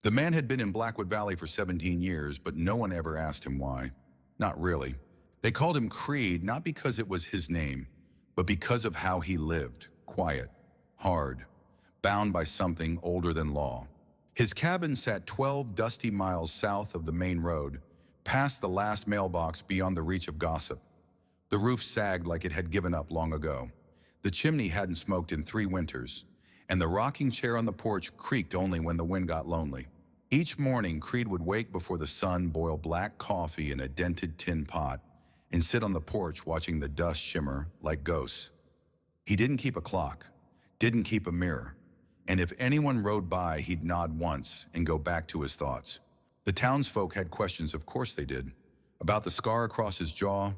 The man had been in Blackwood Valley for 17 years, but no one ever asked him why. Not really. They called him Creed not because it was his name, but because of how he lived, quiet, hard, bound by something older than law. His cabin sat 12 dusty miles south of the main road, past the last mailbox beyond the reach of gossip. The roof sagged like it had given up long ago. The chimney hadn't smoked in 3 winters, and the rocking chair on the porch creaked only when the wind got lonely. Each morning, Creed would wake before the sun, boil black coffee in a dented tin pot, and sit on the porch watching the dust shimmer like ghosts. He didn't keep a clock, didn't keep a mirror, and if anyone rode by, he'd nod once and go back to his thoughts. The townsfolk had questions, of course they did, about the scar across his jaw,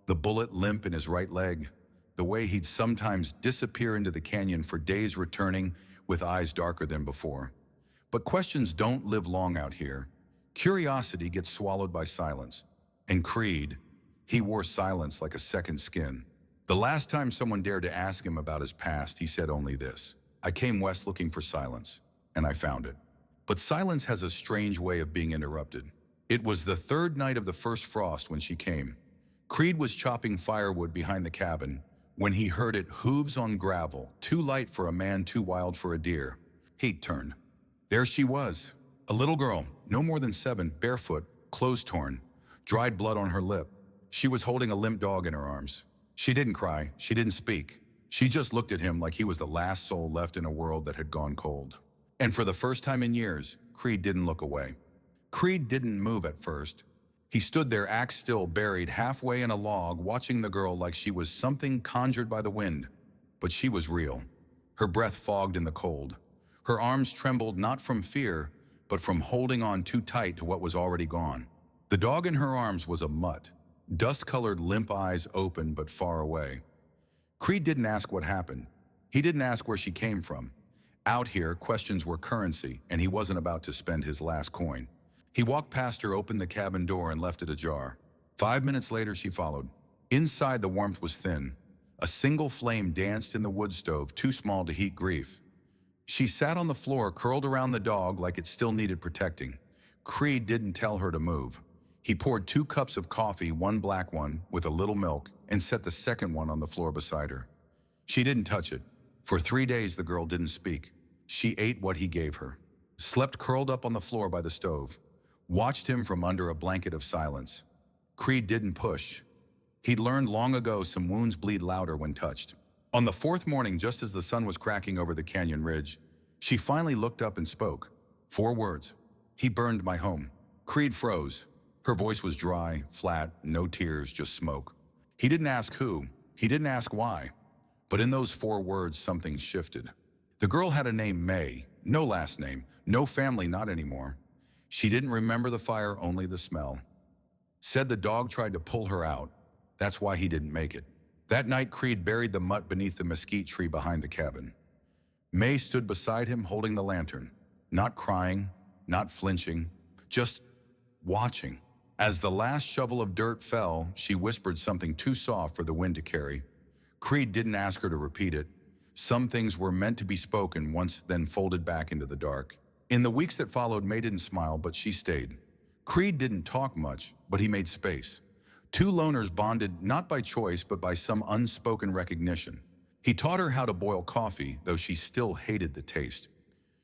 the bullet limp in his right leg, the way he'd sometimes disappear into the canyon for days returning with eyes darker than before. But questions don't live long out here. Curiosity gets swallowed by silence. And Creed, he wore silence like a second skin. The last time someone dared to ask him about his past, he said only this: "I came west looking for silence, and I found it." But silence has a strange way of being interrupted. It was the 3rd night of the first frost when she came. Creed was chopping firewood behind the cabin when he heard it: hooves on gravel, too light for a man, too wild for a deer. He turned. There she was, a little girl, no more than 7, barefoot, clothes torn, dried blood on her lip. She was holding a limp dog in her arms. She didn't cry, she didn't speak. She just looked at him like he was the last soul left in a world that had gone cold. And for the first time in years, Creed didn't look away. Creed didn't move at first. He stood there, axe still, buried halfway in a log, watching the girl like she was something conjured by the wind. But she was real. Her breath fogged in the cold. Her arms trembled not from fear, but from holding on too tight to what was already gone. The dog in her arms was a mutt, dust-colored, limp eyes open but far away. Creed didn't ask what happened. He didn't ask where she came from. Out here, questions were currency, and he wasn't about to spend his last coin. He walked past her, opened the cabin door, and left it ajar. 5 minutes later, she followed. Inside, the warmth was thin. A single flame danced in the wood stove, too small to heat grief. She sat on the floor, curled around the dog like it still needed protecting. Creed didn't tell her to move. He poured 2 cups of coffee, 1 black one, with a little milk, and set the second one on the floor beside her. She didn't touch it. For 3 days, the girl didn't speak. She ate what he gave her, slept curled up on the floor by the stove, watched him from under a blanket of silence. Creed didn't push. He'd learned long ago some wounds bleed louder when touched. On the 4th morning, just as the sun was cracking over the canyon ridge, she finally looked up and spoke. 4 words. "He burned my home." Creed froze. Her voice was dry, flat, no tears, just smoke. He didn't ask who. He didn't ask why. But in those 4 words, something shifted. The girl had a name, May. No last name. No family, not anymore. She didn't remember the fire, only the smell. Said the dog tried to pull her out. That's why he didn't make it. That night, Creed buried the mutt beneath the mesquite tree behind the cabin. May stood beside him holding the lantern, not crying, not flinching, just watching. As the last shovel of dirt fell, she whispered something too soft for the wind to carry. Creed didn't ask her to repeat it. Some things were meant to be spoken once, then folded back into the dark. In the weeks that followed, May didn't smile, but she stayed. Creed didn't talk much, but he made space. 2 loners bonded not by choice, but by some unspoken recognition. He taught her how to boil coffee, though she still hated the taste.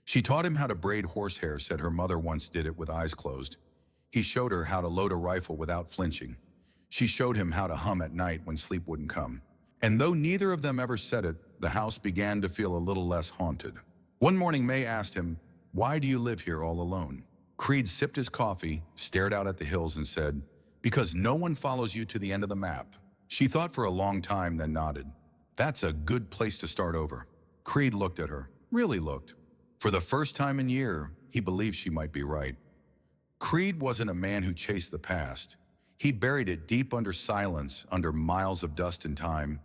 She taught him how to braid horsehair, said her mother once did it with eyes closed. He showed her how to load a rifle without flinching. She showed him how to hum at night when sleep wouldn't come. And though neither of them ever said it, the house began to feel a little less haunted. One morning, May asked him, "Why do you live here all alone?" Creed sipped his coffee, stared out at the hills, and said, "Because no one follows you to the end of the map." She thought for a long time, then nodded. That's a good place to start over. Creed looked at her, really looked. For the first time in a year, he believed she might be right. Creed wasn't a man who chased the past. He buried it deep under silence, under miles of dust and time.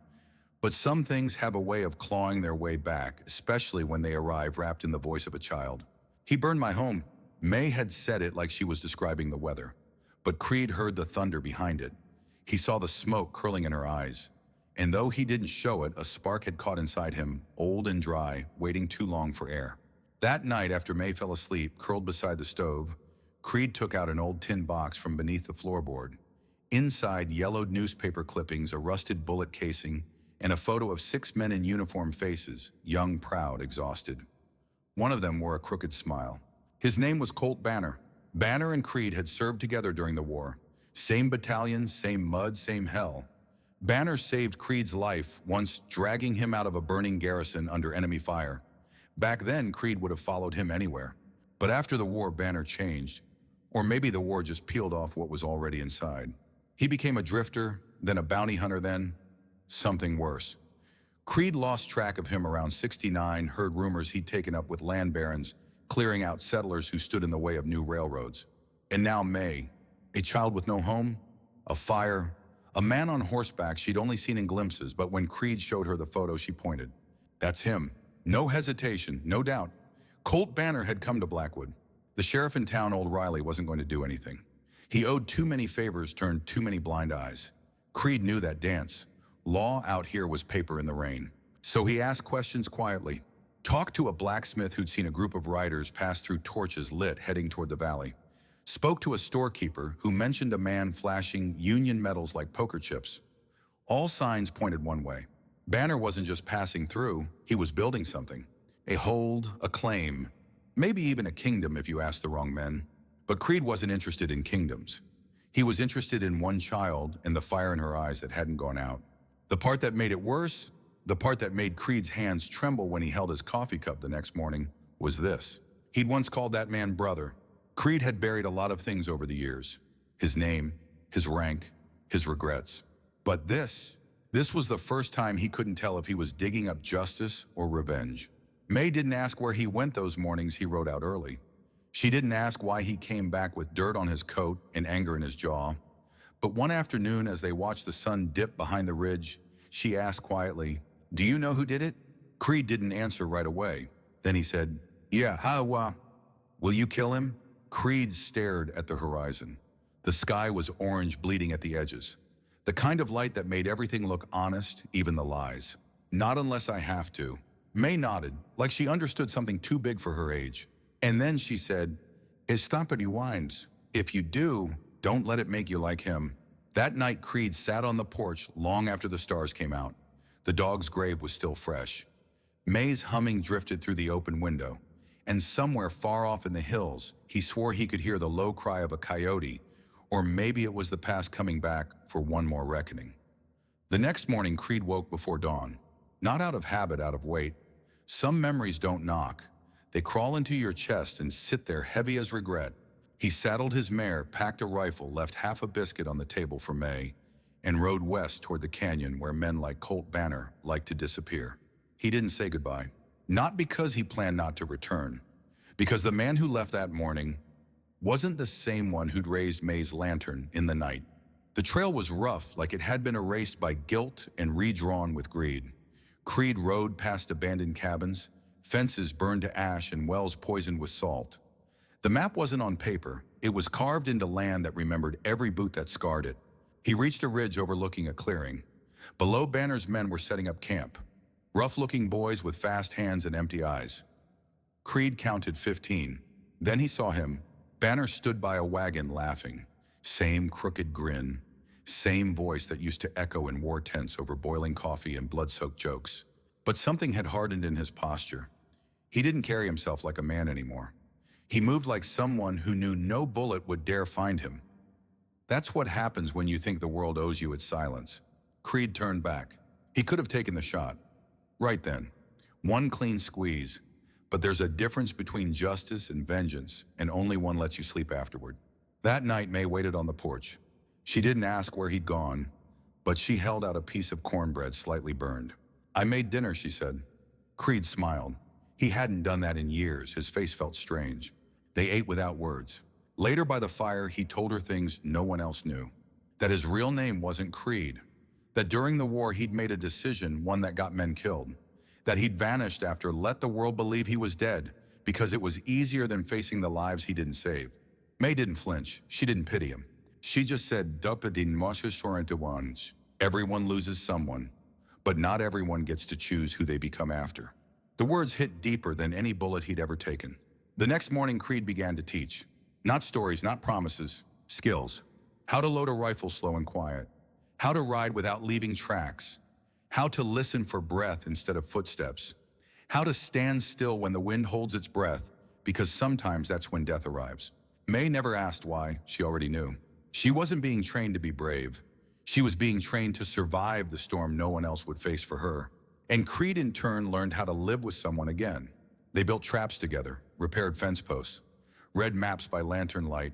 But some things have a way of clawing their way back, especially when they arrive wrapped in the voice of a child. "He burned my home." May had said it like she was describing the weather. But Creed heard the thunder behind it. He saw the smoke curling in her eyes. And though he didn't show it, a spark had caught inside him, old and dry, waiting too long for air. That night, after May fell asleep, curled beside the stove, Creed took out an old tin box from beneath the floorboard. Inside, yellowed newspaper clippings, a rusted bullet casing, and a photo of 6 men in uniform faces, young, proud, exhausted. One of them wore a crooked smile. His name was Colt Banner. Banner and Creed had served together during the war. Same battalion, same mud, same hell. Banner saved Creed's life, once dragging him out of a burning garrison under enemy fire. Back then, Creed would have followed him anywhere. But after the war, Banner changed. Or maybe the war just peeled off what was already inside. He became a drifter, then a bounty hunter, then something worse. Creed lost track of him around 69, heard rumors he'd taken up with land barons, clearing out settlers who stood in the way of new railroads. And now May, a child with no home, a fire, a man on horseback she'd only seen in glimpses, but when Creed showed her the photo, she pointed. That's him. No hesitation, no doubt. Colt Banner had come to Blackwood. The sheriff in town, old Riley, wasn't going to do anything. He owed too many favors, turned too many blind eyes. Creed knew that dance. Law out here was paper in the rain. So he asked questions quietly. Talked to a blacksmith who'd seen a group of riders pass through torches lit heading toward the valley. Spoke to a storekeeper who mentioned a man flashing Union medals like poker chips. All signs pointed one way. Banner wasn't just passing through, he was building something. A hold, a claim, maybe even a kingdom if you asked the wrong men. But Creed wasn't interested in kingdoms. He was interested in one child and the fire in her eyes that hadn't gone out. The part that made it worse, the part that made Creed's hands tremble when he held his coffee cup the next morning, was this. He'd once called that man brother. Creed had buried a lot of things over the years. His name, his rank, his regrets. But this was the first time he couldn't tell if he was digging up justice or revenge. May didn't ask where he went those mornings he rode out early. She didn't ask why he came back with dirt on his coat and anger in his jaw. But one afternoon, as they watched the sun dip behind the ridge, she asked quietly, "Do you know who did it?" Creed didn't answer right away. Then he said, "Yeah, how, will you kill him?" Creed stared at the horizon. The sky was orange, bleeding at the edges. The kind of light that made everything look honest, even the lies. "Not unless I have to." May nodded, like she understood something too big for her age. And then she said, "Estampity wines. If you do, don't let it make you like him." That night, Creed sat on the porch long after the stars came out. The dog's grave was still fresh. May's humming drifted through the open window, and somewhere far off in the hills, he swore he could hear the low cry of a coyote, or maybe it was the past coming back for one more reckoning. The next morning, Creed woke before dawn. Not out of habit, out of weight. Some memories don't knock. They crawl into your chest and sit there heavy as regret. He saddled his mare, packed a rifle, left half a biscuit on the table for May, and rode west toward the canyon where men like Colt Banner liked to disappear. He didn't say goodbye. Not because he planned not to return. Because the man who left that morning wasn't the same one who'd raised May's lantern in the night. The trail was rough, like it had been erased by guilt and redrawn with greed. Creed rode past abandoned cabins, fences burned to ash and wells poisoned with salt. The map wasn't on paper, it was carved into land that remembered every boot that scarred it. He reached a ridge overlooking a clearing. Below, Banner's men were setting up camp. Rough-looking boys with fast hands and empty eyes. Creed counted 15. Then he saw him. Banner stood by a wagon laughing. Same crooked grin. Same voice that used to echo in war tents over boiling coffee and blood-soaked jokes. But something had hardened in his posture. He didn't carry himself like a man anymore. He moved like someone who knew no bullet would dare find him. That's what happens when you think the world owes you its silence. Creed turned back. He could have taken the shot. Right then. One clean squeeze. But there's a difference between justice and vengeance, and only one lets you sleep afterward. That night, May waited on the porch. She didn't ask where he'd gone, but she held out a piece of cornbread slightly burned. "I made dinner," she said. Creed smiled. He hadn't done that in years. His face felt strange. They ate without words. Later by the fire, he told her things no one else knew. That his real name wasn't Creed. That during the war, he'd made a decision, one that got men killed. That he'd vanished after let the world believe he was dead, because it was easier than facing the lives he didn't save. May didn't flinch. She didn't pity him. She just said, "Everyone loses someone, but not everyone gets to choose who they become after." The words hit deeper than any bullet he'd ever taken. The next morning, Creed began to teach. Not stories, not promises, skills. How to load a rifle slow and quiet. How to ride without leaving tracks. How to listen for breath instead of footsteps. How to stand still when the wind holds its breath, because sometimes that's when death arrives. May never asked why, she already knew. She wasn't being trained to be brave. She was being trained to survive the storm no one else would face for her. And Creed in turn learned how to live with someone again. They built traps together, repaired fence posts, read maps by lantern light,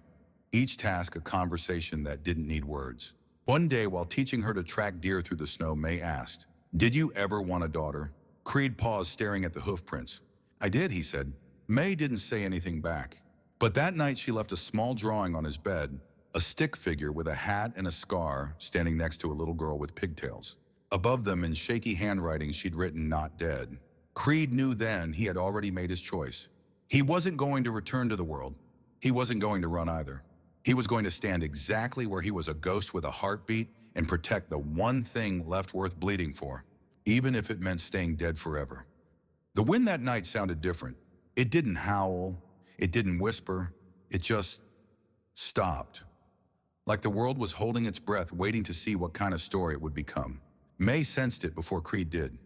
each task a conversation that didn't need words. One day, while teaching her to track deer through the snow, May asked, "Did you ever want a daughter?" Creed paused, staring at the hoof prints. "I did," he said. May didn't say anything back. But that night she left a small drawing on his bed, a stick figure with a hat and a scar standing next to a little girl with pigtails. Above them, in shaky handwriting, she'd written, "Not dead." Creed knew then he had already made his choice. He wasn't going to return to the world. He wasn't going to run either. He was going to stand exactly where he was, a ghost with a heartbeat, and protect the one thing left worth bleeding for, even if it meant staying dead forever. The wind that night sounded different. It didn't howl. It didn't whisper. It just stopped. Like the world was holding its breath, waiting to see what kind of story it would become. May sensed it before Creed did.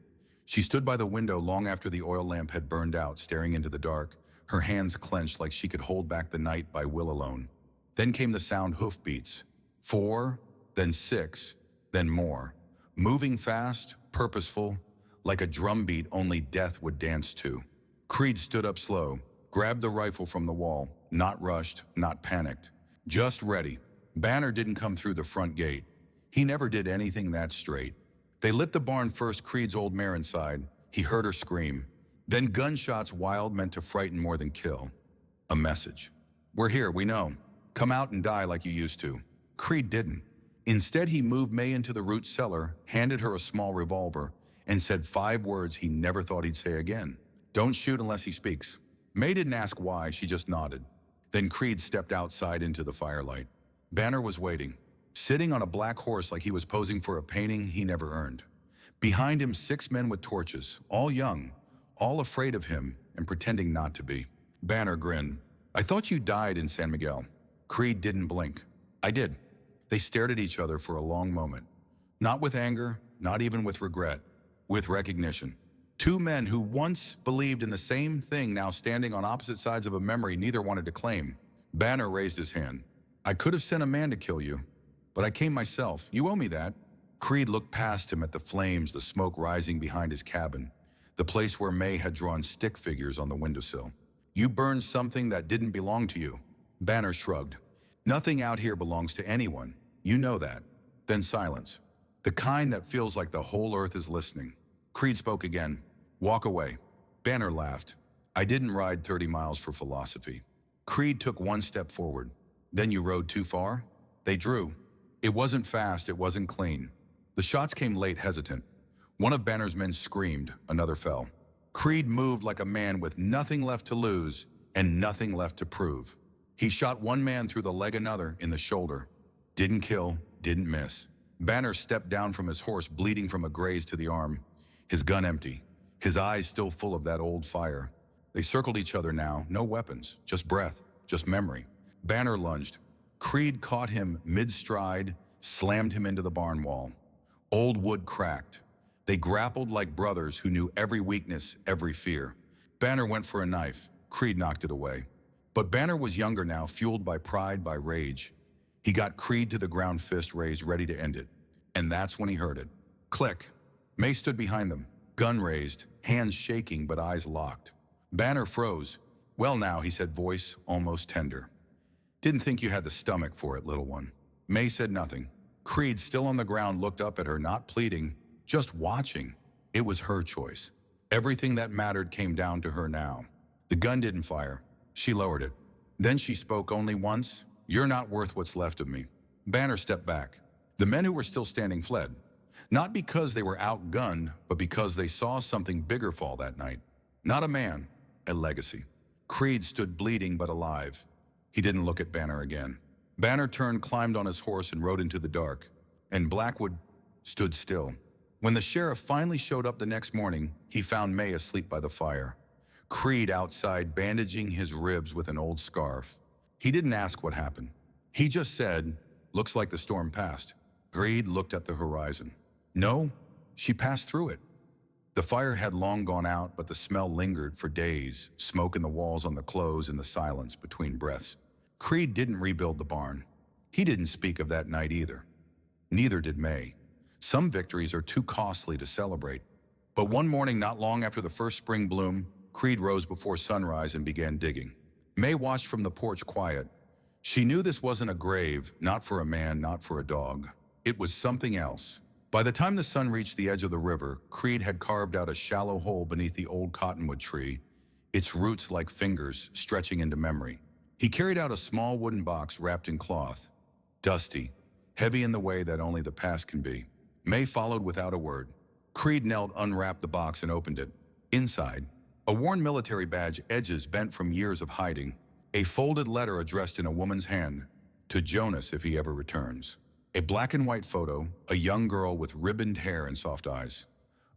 She stood by the window long after the oil lamp had burned out, staring into the dark, her hands clenched like she could hold back the night by will alone. Then came the sound, hoofbeats. 4, then 6, then more. Moving fast, purposeful, like a drumbeat only death would dance to. Creed stood up slow, grabbed the rifle from the wall, not rushed, not panicked, just ready. Banner didn't come through the front gate. He never did anything that straight. They lit the barn first, Creed's old mare inside. He heard her scream. Then gunshots, wild, meant to frighten more than kill. A message. "We're here, we know. Come out and die like you used to." Creed didn't. Instead, he moved May into the root cellar, handed her a small revolver, and said 5 words he never thought he'd say again. "Don't shoot unless he speaks." May didn't ask why, she just nodded. Then Creed stepped outside into the firelight. Banner was waiting, sitting on a black horse like he was posing for a painting he never earned. Behind him, 6 men with torches, all young, all afraid of him and pretending not to be. Banner grinned. "I thought you died in San Miguel." Creed didn't blink. "I did." They stared at each other for a long moment. Not with anger, not even with regret, with recognition. 2 men who once believed in the same thing, now standing on opposite sides of a memory neither wanted to claim. Banner raised his hand. "I could have sent a man to kill you, but I came myself. You owe me that." Creed looked past him at the flames, the smoke rising behind his cabin, the place where May had drawn stick figures on the windowsill. "You burned something that didn't belong to you." Banner shrugged. "Nothing out here belongs to anyone. You know that." Then silence. The kind that feels like the whole earth is listening. Creed spoke again. "Walk away." Banner laughed. "I didn't ride 30 miles for philosophy." Creed took 1 step forward. "Then you rode too far?" They drew. It wasn't fast, it wasn't clean. The shots came late, hesitant. One of Banner's men screamed, another fell. Creed moved like a man with nothing left to lose and nothing left to prove. He shot one man through the leg, another in the shoulder. Didn't kill, didn't miss. Banner stepped down from his horse, bleeding from a graze to the arm, his gun empty, his eyes still full of that old fire. They circled each other now, no weapons, just breath, just memory. Banner lunged. Creed caught him mid-stride, slammed him into the barn wall. Old wood cracked. They grappled like brothers who knew every weakness, every fear. Banner went for a knife. Creed knocked it away. But Banner was younger now, fueled by pride, by rage. He got Creed to the ground, fist raised, ready to end it. And that's when he heard it. Click. May stood behind them, gun raised, hands shaking but eyes locked. Banner froze. "Well now," he said, voice almost tender. "Didn't think you had the stomach for it, little one." May said nothing. Creed, still on the ground, looked up at her, not pleading, just watching. It was her choice. Everything that mattered came down to her now. The gun didn't fire. She lowered it. Then she spoke only once. "You're not worth what's left of me." Banner stepped back. The men who were still standing fled. Not because they were outgunned, but because they saw something bigger fall that night. Not a man, a legacy. Creed stood bleeding but alive. He didn't look at Banner again. Banner turned, climbed on his horse, and rode into the dark. And Blackwood stood still. When the sheriff finally showed up the next morning, he found May asleep by the fire. Creed outside bandaging his ribs with an old scarf. He didn't ask what happened. He just said, "Looks like the storm passed." Creed looked at the horizon. No, she passed through it. The fire had long gone out, but the smell lingered for days, smoke in the walls on the clothes and the silence between breaths. Creed didn't rebuild the barn. He didn't speak of that night either. Neither did May. Some victories are too costly to celebrate. But one morning not long after the first spring bloom, Creed rose before sunrise and began digging. May watched from the porch quiet. She knew this wasn't a grave, not for a man, not for a dog. It was something else. By the time the sun reached the edge of the river, Creed had carved out a shallow hole beneath the old cottonwood tree, its roots like fingers stretching into memory. He carried out a small wooden box wrapped in cloth, dusty, heavy in the way that only the past can be. May followed without a word. Creed knelt, unwrapped the box, and opened it. Inside, a worn military badge, edges bent from years of hiding, a folded letter addressed in a woman's hand, to Jonas if he ever returns. A black and white photo, a young girl with ribboned hair and soft eyes.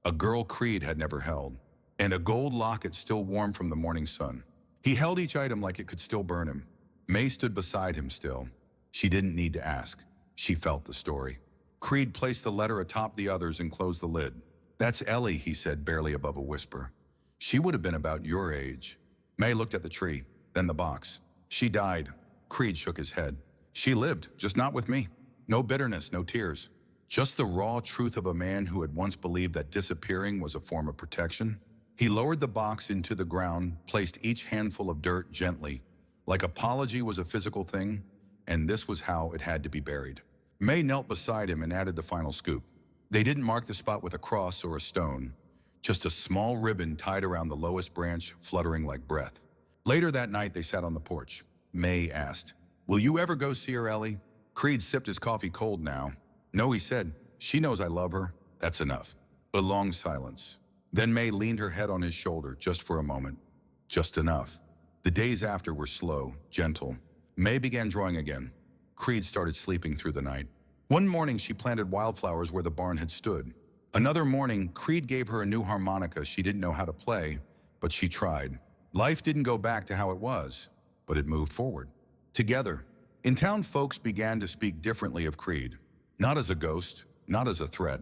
A girl Creed had never held. And a gold locket still warm from the morning sun. He held each item like it could still burn him. May stood beside him still. She didn't need to ask. She felt the story. Creed placed the letter atop the others and closed the lid. "That's Ellie," he said, barely above a whisper. "She would have been about your age." May looked at the tree, then the box. "She died." Creed shook his head. "She lived, just not with me. No bitterness, no tears. Just the raw truth of a man who had once believed that disappearing was a form of protection." He lowered the box into the ground, placed each handful of dirt gently, like apology was a physical thing, and this was how it had to be buried. May knelt beside him and added the final scoop. They didn't mark the spot with a cross or a stone, just a small ribbon tied around the lowest branch, fluttering like breath. Later that night, they sat on the porch. May asked, "Will you ever go see her, Ellie?" Creed sipped his coffee cold now. "No," he said. "She knows I love her. That's enough." A long silence. Then May leaned her head on his shoulder, just for a moment. Just enough. The days after were slow, gentle. May began drawing again. Creed started sleeping through the night. One morning, she planted wildflowers where the barn had stood. Another morning, Creed gave her a new harmonica she didn't know how to play, but she tried. Life didn't go back to how it was, but it moved forward. Together. In town, folks began to speak differently of Creed. Not as a ghost, not as a threat,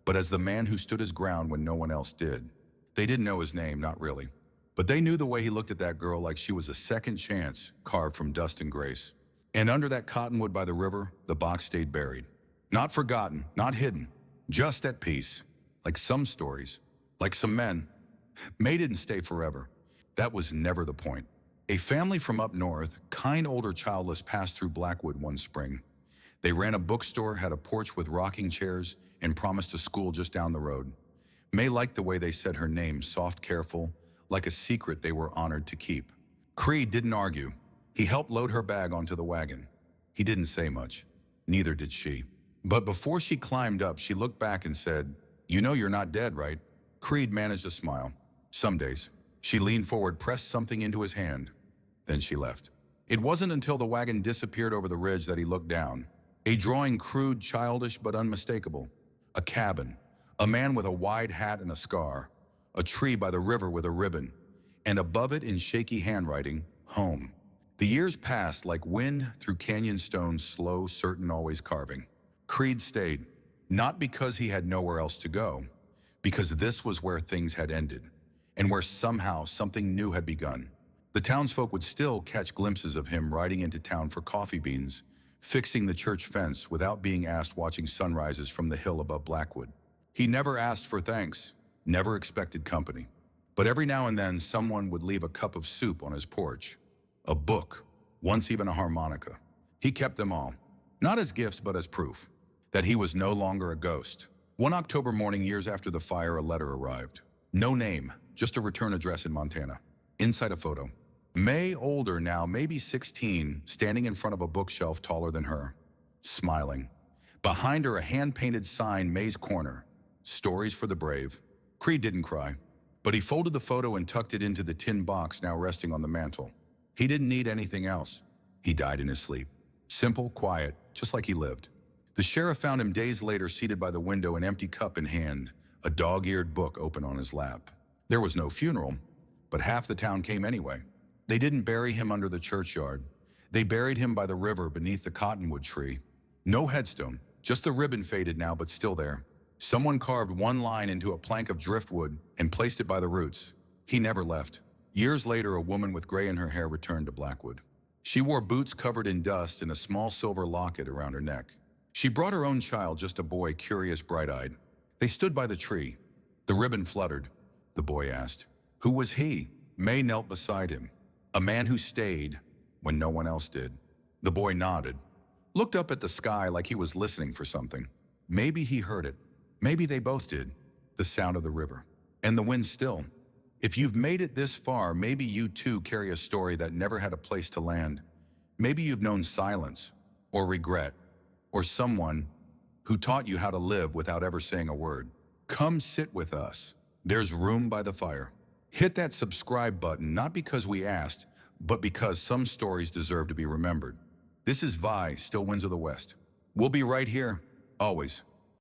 but as the man who stood his ground when no one else did. They didn't know his name, not really. But they knew the way he looked at that girl, like she was a second chance carved from dust and grace. And under that cottonwood by the river, the box stayed buried. Not forgotten, not hidden, just at peace. Like some stories, like some men. May didn't stay forever. That was never the point. A family from up north, kind older childless, passed through Blackwood one spring. They ran a bookstore, had a porch with rocking chairs, and promised a school just down the road. May liked the way they said her name, soft, careful, like a secret they were honored to keep. Creed didn't argue. He helped load her bag onto the wagon. He didn't say much. Neither did she. But before she climbed up, she looked back and said, "You know you're not dead, right?" Creed managed a smile. "Some days." She leaned forward, pressed something into his hand. Then she left. It wasn't until the wagon disappeared over the ridge that he looked down. A drawing, crude, childish, but unmistakable. A cabin. A man with a wide hat and a scar. A tree by the river with a ribbon. And above it, in shaky handwriting, home. The years passed like wind through canyon stones, slow, certain, always carving. Creed stayed, not because he had nowhere else to go, because this was where things had ended, and where somehow something new had begun. The townsfolk would still catch glimpses of him riding into town for coffee beans, fixing the church fence without being asked, watching sunrises from the hill above Blackwood. He never asked for thanks, never expected company. But every now and then, someone would leave a cup of soup on his porch, a book, once even a harmonica. He kept them all, not as gifts but as proof that he was no longer a ghost. One October morning, years after the fire, a letter arrived. No name, just a return address in Montana. Inside a photo. May, older now, maybe 16, standing in front of a bookshelf taller than her, smiling. Behind her, a hand-painted sign, May's Corner, Stories for the Brave. Creed didn't cry, but he folded the photo and tucked it into the tin box now resting on the mantel. He didn't need anything else. He died in his sleep. Simple, quiet, just like he lived. The sheriff found him days later seated by the window, an empty cup in hand, a dog-eared book open on his lap. There was no funeral, but half the town came anyway. They didn't bury him under the churchyard. They buried him by the river beneath the cottonwood tree. No headstone, just the ribbon faded now but still there. Someone carved one line into a plank of driftwood and placed it by the roots. He never left. Years later, a woman with gray in her hair returned to Blackwood. She wore boots covered in dust and a small silver locket around her neck. She brought her own child, just a boy, curious, bright-eyed. They stood by the tree. The ribbon fluttered. The boy asked, "Who was he?" May knelt beside him. "A man who stayed when no one else did." The boy nodded, looked up at the sky like he was listening for something. Maybe he heard it. Maybe they both did. The sound of the river. And the wind still. If you've made it this far, maybe you too carry a story that never had a place to land. Maybe you've known silence, or regret, or someone who taught you how to live without ever saying a word. Come sit with us. There's room by the fire. Hit that subscribe button, not because we asked, but because some stories deserve to be remembered. This is Vi, Still Winds of the West. We'll be right here, always.